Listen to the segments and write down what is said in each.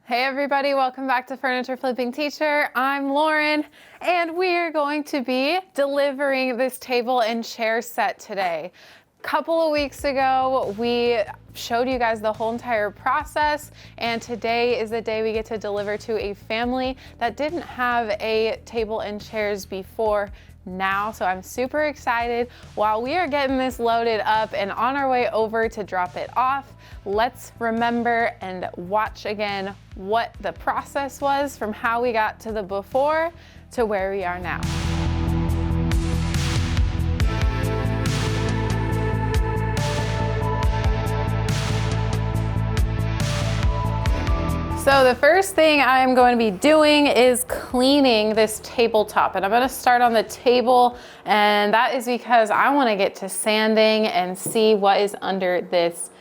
Hey everybody, welcome back to Furniture Flipping Teacher. I'm Lauren, and we are going to be delivering this table and chair set today. A couple of weeks ago, we showed you guys the whole entire process, and today is the day we get to deliver to a family that didn't have a table and chairs before now. So I'm super excited. While we are getting this loaded up and on our way over to drop it off, let's remember and watch again what the process was from how we got to the before to where we are now. So the first thing I'm going to be doing is cleaning this tabletop, and I'm going to start on the table, and that is because I want to get to sanding and see what is under this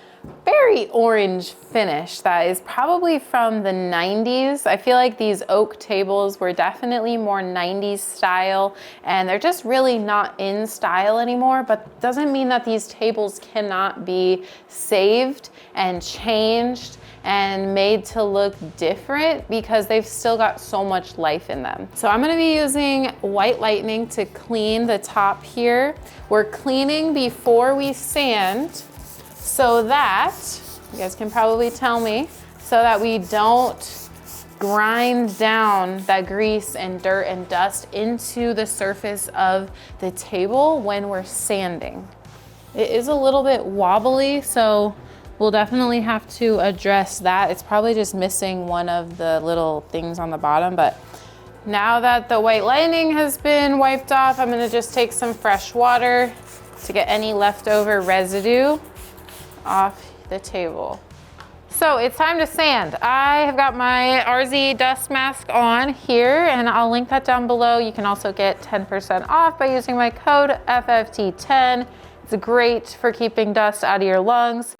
very orange finish that is probably from the 90s. I feel like these oak tables were definitely more 90s style, and they're just really not in style anymore, but doesn't mean that these tables cannot be saved and changed and made to look different because they've still got so much life in them. So I'm gonna be using White Lightning to clean the top here. We're cleaning before we sand so that, you guys can probably tell me, so that we don't grind down that grease and dirt and dust into the surface of the table when we're sanding. It is a little bit wobbly, so we'll definitely have to address that. It's probably just missing one of the little things on the bottom, but now that the White Lightning has been wiped off, I'm gonna just take some fresh water to get any leftover residue off the table. So it's time to sand. I have got my RZ dust mask on here, and I'll link that down below. You can also get 10% off by using my code FFT10. It's great for keeping dust out of your lungs.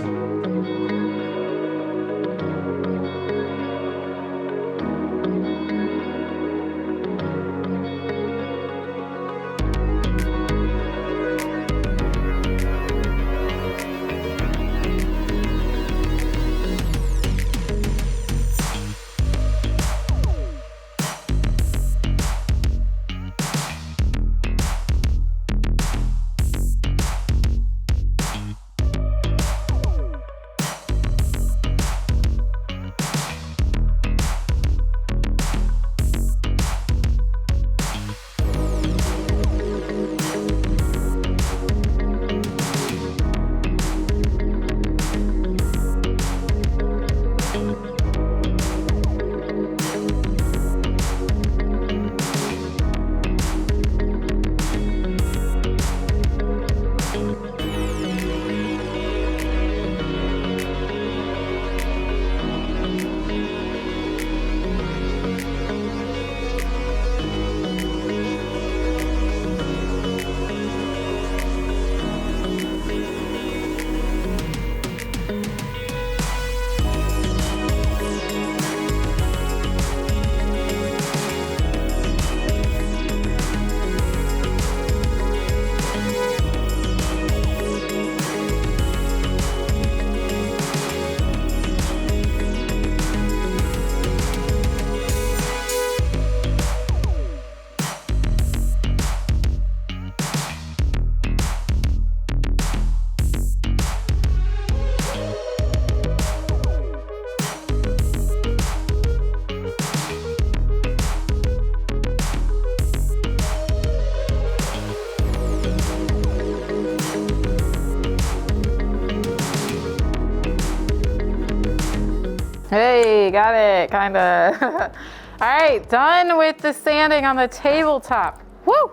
Hey, got it, kinda. All right, done with the sanding on the tabletop. Woo!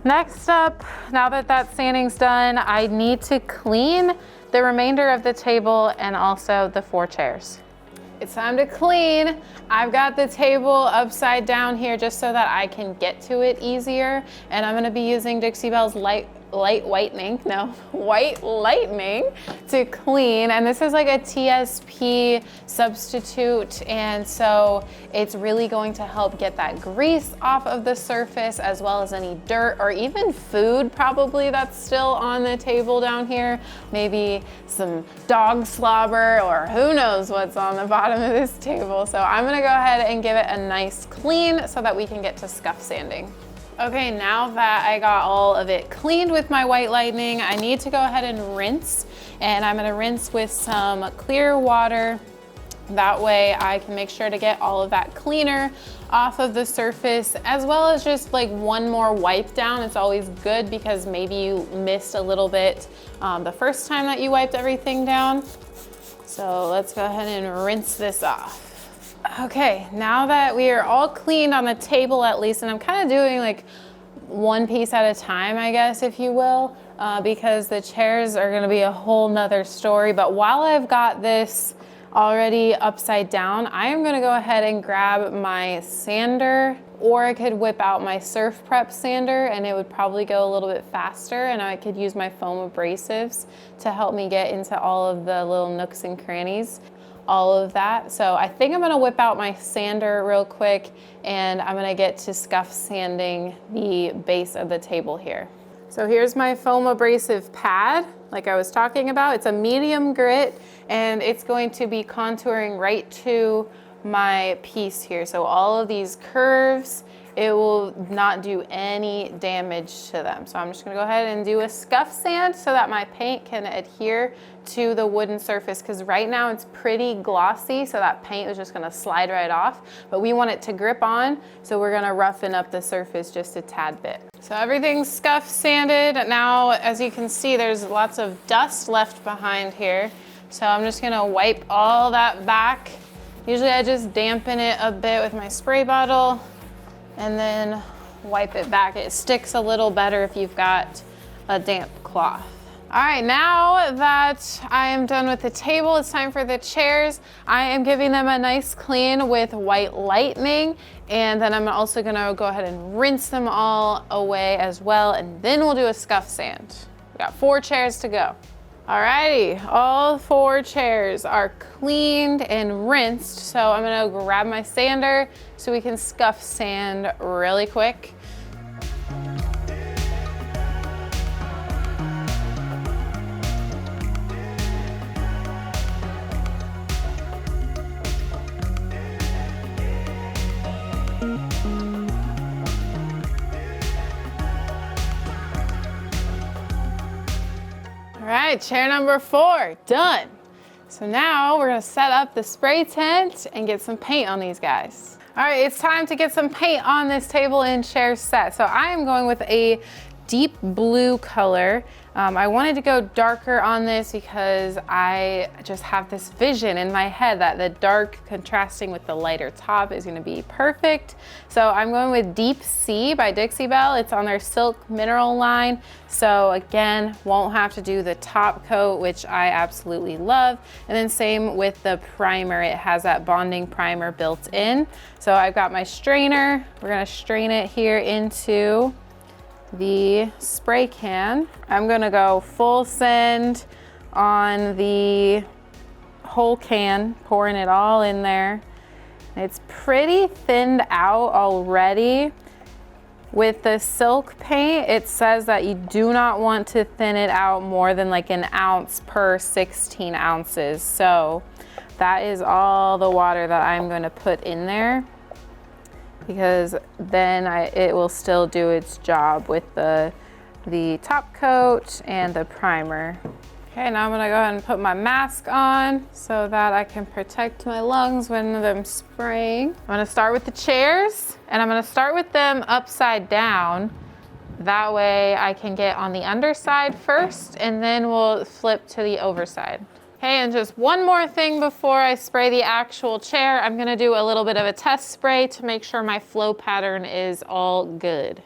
Next up, now that that sanding's done, I need to clean the remainder of the table and also the 4 chairs. It's time to clean. I've got the table upside down here just so that I can get to it easier. And I'm gonna be using Dixie Belle's white lightning to clean. And this is like a TSP substitute. And so it's really going to help get that grease off of the surface, as well as any dirt or even food probably that's still on the table down here. Maybe some dog slobber or who knows what's on the bottom of this table. So I'm gonna go ahead and give it a nice clean so that we can get to scuff sanding. Okay, now that I got all of it cleaned with my white lightning, I need to go ahead and rinse. And I'm gonna rinse with some clear water. That way I can make sure to get all of that cleaner off of the surface, as well as just like one more wipe down. It's always good because maybe you missed a little bit the first time that you wiped everything down. So let's go ahead and rinse this off. Okay, now that we are all cleaned on the table at least, and I'm kind of doing like one piece at a time, I guess, if you will, because the chairs are gonna be a whole nother story. But while I've got this already upside down, I am gonna go ahead and grab my sander, or I could whip out my Surf Prep sander and it would probably go a little bit faster, and I could use my foam abrasives to help me get into all of the little nooks and crannies, all of that. So I think I'm gonna whip out my sander real quick and I'm gonna get to scuff sanding the base of the table here. So here's my foam abrasive pad, like I was talking about. It's a medium grit and it's going to be contouring right to my piece here. So all of these curves, it will not do any damage to them. So I'm just gonna go ahead and do a scuff sand so that my paint can adhere to the wooden surface, because right now it's pretty glossy, so that paint is just gonna slide right off. But we want it to grip on, so we're gonna roughen up the surface just a tad bit. So everything's scuff sanded. Now, as you can see, there's lots of dust left behind here. So I'm just gonna wipe all that back. Usually I just dampen it a bit with my spray bottle and then wipe it back. It sticks a little better if you've got a damp cloth. All right, now that I am done with the table, it's time for the chairs. I am giving them a nice clean with white lightning, and then I'm also gonna go ahead and rinse them all away as well, and then we'll do a scuff sand. We got 4 chairs to go. Alrighty, all 4 chairs are cleaned and rinsed, so I'm gonna grab my sander so we can scuff sand really quick. All right, chair number 4, done. So now we're gonna set up the spray tent and get some paint on these guys. All right, it's time to get some paint on this table and chair set. So I am going with a deep blue color. I wanted to go darker on this because I just have this vision in my head that the dark contrasting with the lighter top is gonna be perfect. So I'm going with Deep Sea by Dixie Belle. It's on their Silk Mineral line. So again, won't have to do the top coat, which I absolutely love. And then same with the primer. It has that bonding primer built in. So I've got my strainer. We're gonna strain it here into the spray can. I'm gonna go full send on the whole can, pouring it all in there. It's pretty thinned out already. With the silk paint, it says that you do not want to thin it out more than like an ounce per 16 ounces. So that is all the water that I'm gonna put in there, because then it will still do its job with the top coat and the primer. Okay, now I'm gonna go ahead and put my mask on so that I can protect my lungs when I'm spraying. I'm gonna start with the chairs, and I'm gonna start with them upside down. That way I can get on the underside first, and then we'll flip to the overside. Okay, and just one more thing before I spray the actual chair. I'm gonna do a little bit of a test spray to make sure my flow pattern is all good.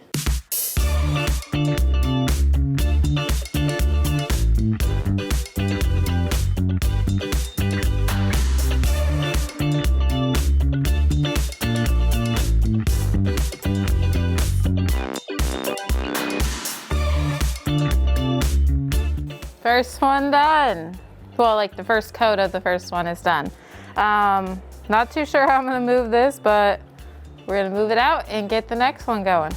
First one done. Well, like the first coat of the first one is done. Not too sure how I'm gonna move this, but we're gonna move it out and get the next one going.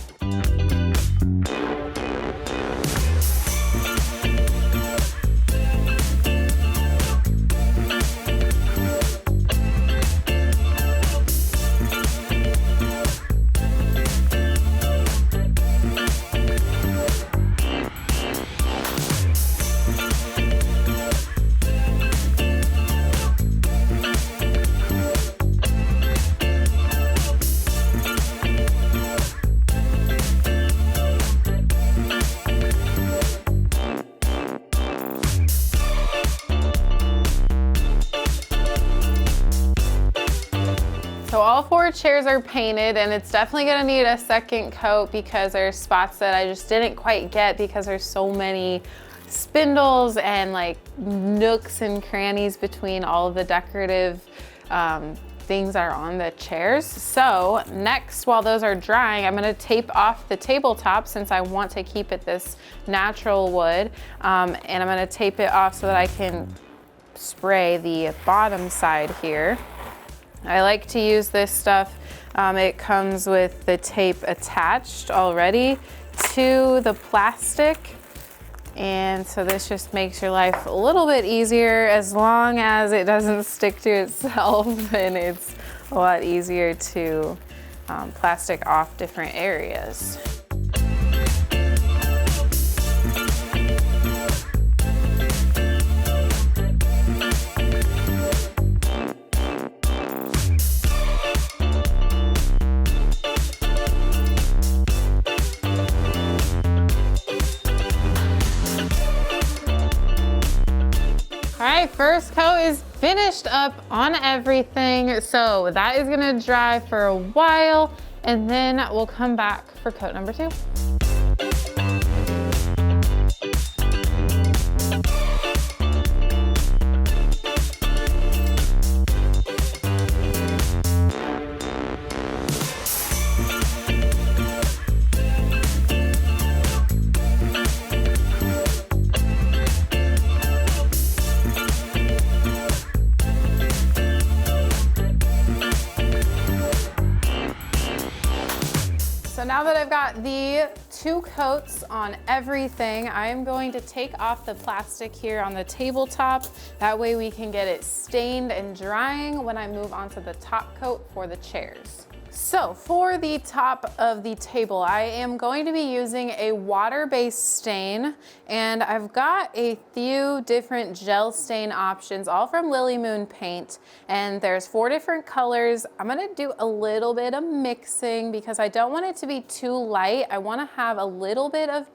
So all 4 chairs are painted, and it's definitely gonna need a second coat because there's spots that I just didn't quite get because there's so many spindles and like nooks and crannies between all of the decorative things that are on the chairs. So next, while those are drying, I'm gonna tape off the tabletop since I want to keep it this natural wood. And I'm gonna tape it off so that I can spray the bottom side here. I like to use this stuff. It comes with the tape attached already to the plastic. And so this just makes your life a little bit easier. As long as it doesn't stick to itself, then it's a lot easier to plastic off different areas. All right, first coat is finished up on everything. So that is gonna dry for a while, and then we'll come back for coat number 2. So now that I've got the 2 coats on everything, I am going to take off the plastic here on the tabletop. That way we can get it stained and drying when I move on to the top coat for the chairs. So for the top of the table, I am going to be using a water-based stain, and I've got a few different gel stain options, all from Lily Moon Paint, and there's 4 different colors. I'm gonna do a little bit of mixing because I don't want it to be too light. I wanna have a little bit of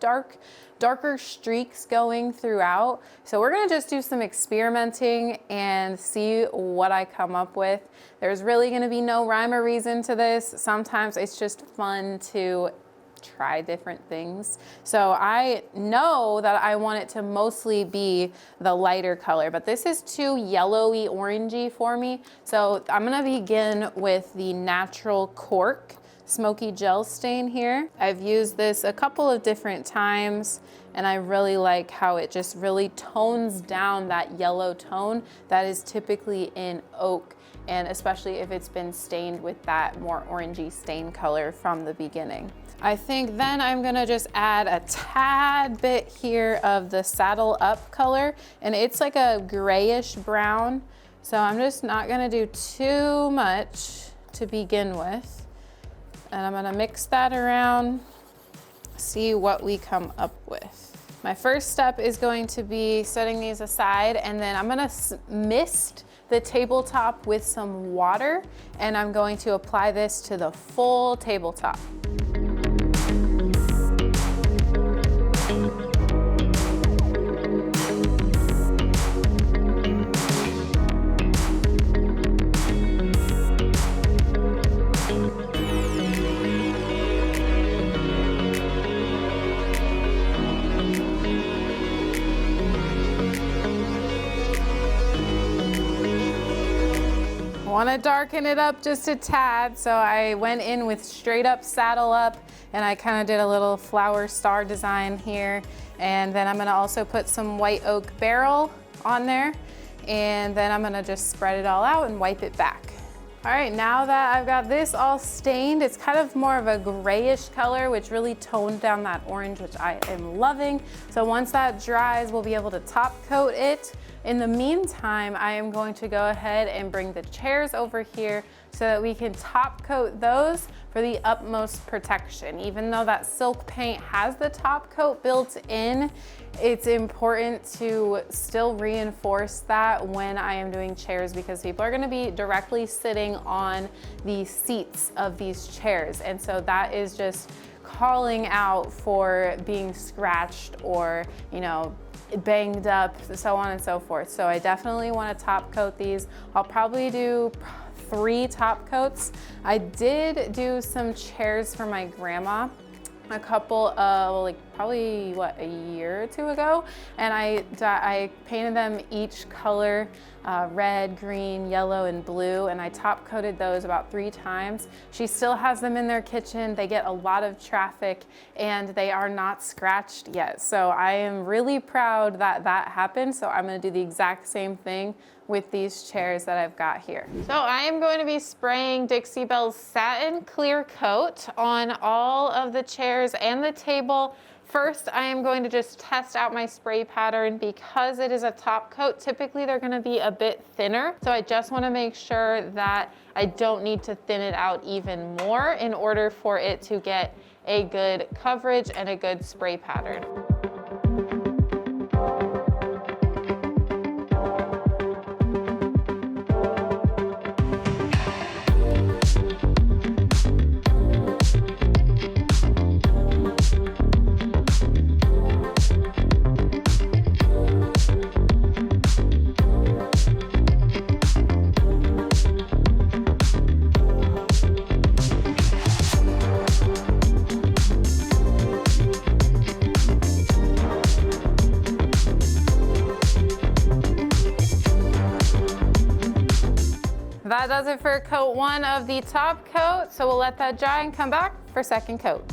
darker streaks going throughout. So we're gonna just do some experimenting and see what I come up with. There's really gonna be no rhyme or reason to this. Sometimes it's just fun to try different things. So I know that I want it to mostly be the lighter color, but this is too yellowy orangey for me. So I'm gonna begin with the natural cork smoky gel stain here. I've used this a couple of different times, and I really like how it just really tones down that yellow tone that is typically in oak, and especially if it's been stained with that more orangey stain color from the beginning. I think then I'm gonna just add a tad bit here of the Saddle Up color, and it's like a grayish brown. So I'm just not gonna do too much to begin with. And I'm gonna mix that around, see what we come up with. My first step is going to be setting these aside, and then I'm gonna mist the tabletop with some water, and I'm going to apply this to the full tabletop. want to darken it up just a tad, so I went in with straight up saddle up, and I kind of did a little flower star design here. And then I'm going to also put some white oak barrel on there, and then I'm going to just spread it all out and wipe it back. All right, now that I've got this all stained, it's kind of more of a grayish color, which really toned down that orange, which I am loving. So once that dries, we'll be able to top coat it. In the meantime, I am going to go ahead and bring the chairs over here so that we can top coat those for the utmost protection. Even though that silk paint has the top coat built in, it's important to still reinforce that when I am doing chairs, because people are gonna be directly sitting on the seats of these chairs. And so that is just calling out for being scratched or, you know, banged up, so on and so forth. So I definitely want to top coat these. I'll probably do 3 top coats. I did do some chairs for my grandma a couple of, like probably what, a year or 2 ago, and I painted them each color, red, green, yellow, and blue, and I top coated those about 3 times. She still has them in their kitchen. They get a lot of traffic and they are not scratched yet. So I am really proud that that happened. So I'm going to do the exact same thing with these chairs that I've got here. So I am going to be spraying Dixie Belle's Satin Clear Coat on all of the chairs and the table. First, I am going to just test out my spray pattern. Because it is a top coat, typically they're gonna be a bit thinner. So I just wanna make sure that I don't need to thin it out even more in order for it to get a good coverage and a good spray pattern. That does it for coat 1 of the top coat. So we'll let that dry and come back for second coat.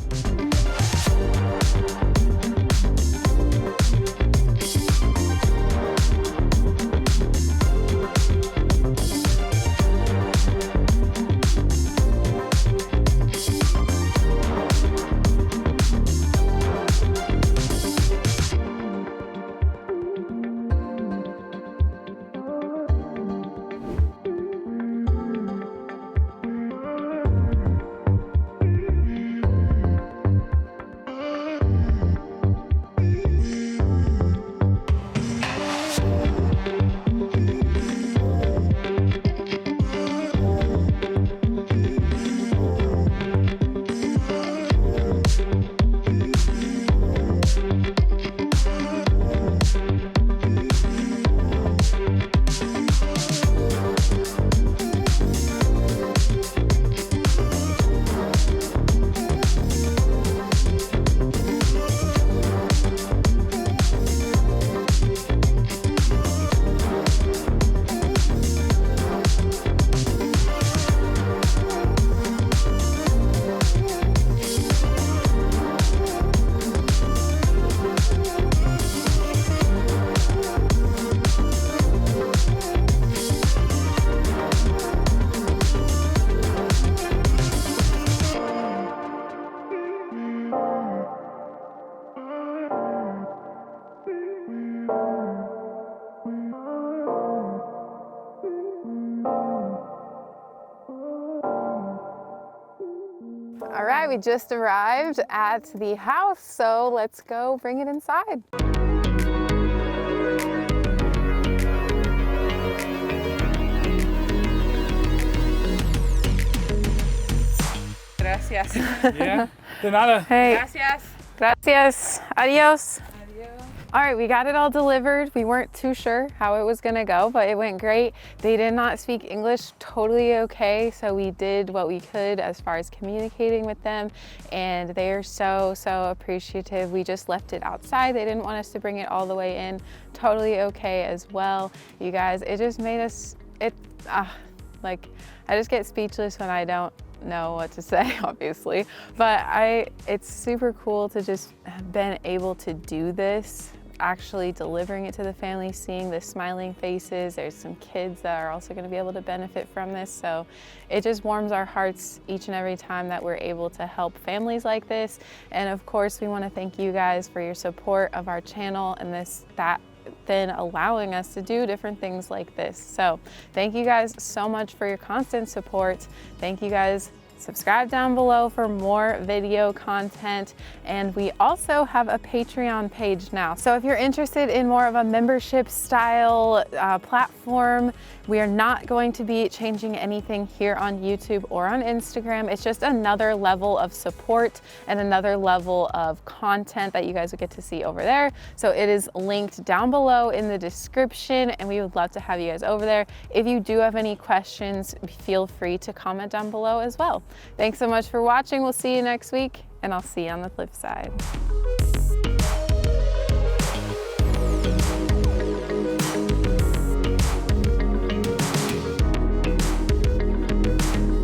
All right, we just arrived at the house, so let's go bring it inside. Gracias. Yeah, de nada. Hey. Gracias. Gracias. Adios. Adios. All right, we got it all delivered. We weren't too sure how it was gonna go, but it went great. They did not speak English, totally okay. So we did what we could as far as communicating with them, and they are so, so appreciative. We just left it outside. They didn't want us to bring it all the way in. Totally okay as well. You guys, it just made us, Like, I just get speechless when I don't know what to say, obviously. But it's super cool to just have been able to do this, actually delivering it to the family, seeing the smiling faces. There's some kids that are also going to be able to benefit from this. So it just warms our hearts each and every time that we're able to help families like this. And of course, we want to thank you guys for your support of our channel and that then allowing us to do different things like this. So thank you guys so much for your constant support. Thank you guys. Subscribe down below for more video content. And we also have a Patreon page now. So if you're interested in more of a membership style platform, we are not going to be changing anything here on YouTube or on Instagram. It's just another level of support and another level of content that you guys will get to see over there. So it is linked down below in the description, and we would love to have you guys over there. If you do have any questions, feel free to comment down below as well. Thanks so much for watching. We'll see you next week, and I'll see you on the flip side.